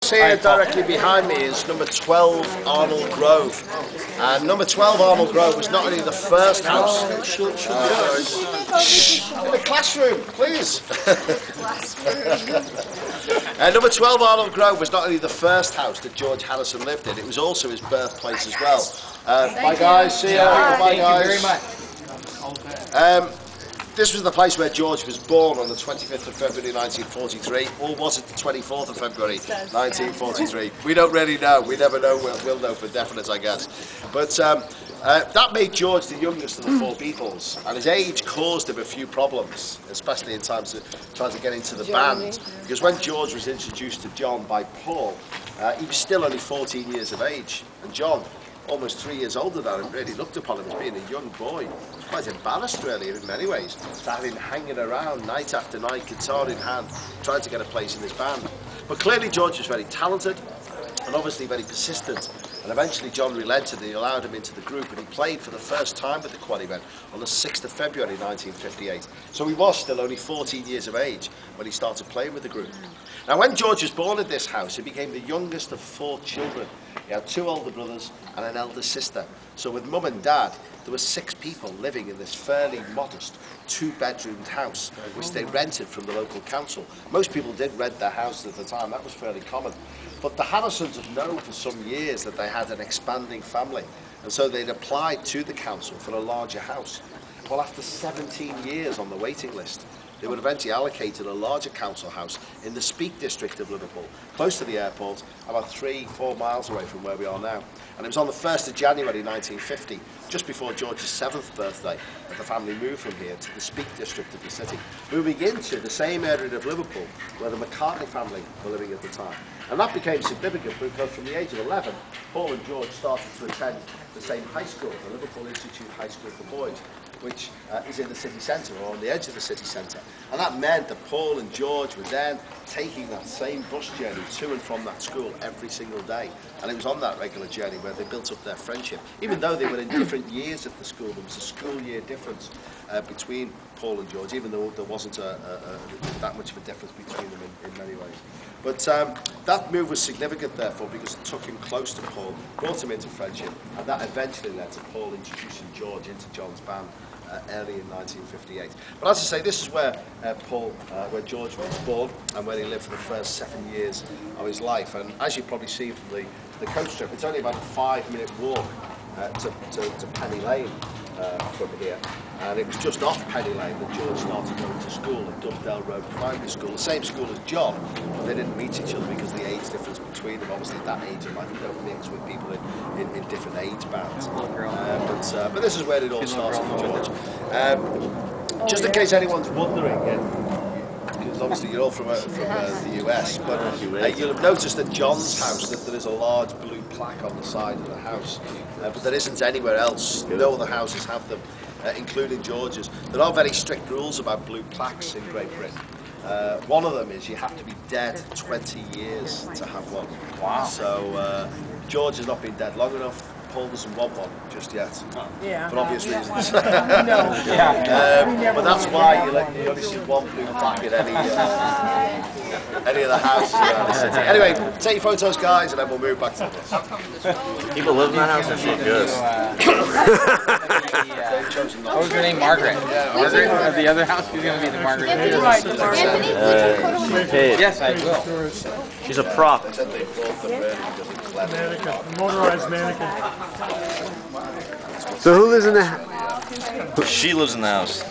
house here directly behind me is number 12 Arnold Grove. And number 12 Arnold Grove was not only the first house... in the classroom, please. Number 12 Arnold Grove was not only the first house that George Harrison lived in, it was also his birthplace as well. Bye guys, see you. Bye guys. Thank you very much. This was the place where George was born on the 25th of February 1943, or was it the 24th of February 1943? We don't really know, we never know, we'll know for definite I guess. But that made George the youngest of the four Beatles, and his age caused him a few problems, especially in times of trying to get into the band. Because when George was introduced to John by Paul, he was still only 14 years of age, and John, almost 3 years older than him, really looked upon him as being a young boy. He was quite embarrassed really in many ways to have him hanging around night after night, guitar in hand, trying to get a place in his band. But clearly George was very talented and obviously very persistent, and eventually John relented and he allowed him into the group, and he played for the first time with the Quarrymen on the 6th of February 1958. So he was still only 14 years of age when he started playing with the group. Now when George was born in this house, he became the youngest of 4 children. He had 2 older brothers and an elder sister. So with mum and dad, there were 6 people living in this fairly modest 2-bedroomed house, which they rented from the local council. Most people did rent their houses at the time, that was fairly common. But the Harrisons had known for some years that they had an expanding family, and so they'd applied to the council for a larger house. Well, after 17 years on the waiting list, they were eventually allocated a larger council house in the Speak district of Liverpool, close to the airport, about 3-4 miles away from where we are now. And it was on the 1st of January 1950, just before George's 7th birthday, that the family moved from here to the Speak district of the city, moving into the same area of Liverpool where the McCartney family were living at the time. And that became significant because from the age of 11, Paul and George started to attend the same high school, the Liverpool Institute High School for Boys, which is in the city centre, or on the edge of the city centre. And that meant that Paul and George were then taking that same bus journey to and from that school every single day. And it was on that regular journey where they built up their friendship. Even though they were in different years at the school, there was a school year difference between Paul and George, even though there wasn't that much of a difference between them in many ways. But that move was significant, therefore, because it took him close to Paul, brought him into friendship, and that eventually led to Paul introducing George into John's band early in 1958. But as I say, this is where where George was born, and where he lived for the first 7 years of his life. And as you probably see from the coach trip, it's only about a 5-minute walk to Penny Lane from here. And it was just off Penny Lane that George started going to school at Dovedale Road Primary School, the same school as John, but they didn't meet each other because of the age difference between them. Obviously at that age in life you don't mix with people in different age bands. But this is where it all started for George. Just in case anyone's wondering, because obviously you're all from the US, but you'll have noticed at John's house that there is a large blue plaque on the side of the house, but there isn't anywhere else. No other houses have them, including George's. There are very strict rules about blue plaques in Great Britain. One of them is you have to be dead 20 years to have one. Wow. So George has not been dead long enough. Paul doesn't want one just yet, yeah. for obvious reasons. No. But that's why you only see one blue plaque at any of the houses around the city. Anyway, take your photos, guys, and then we'll move back to this. People live in that house. That's so good. What was her name? Margaret. Yeah, Margaret of the other house. She's going to be the Margaret. Yes, I will. She's a prop. They said they bought them really because it's clever. Mannequin, motorized mannequin. So who lives in the house? She lives in the house.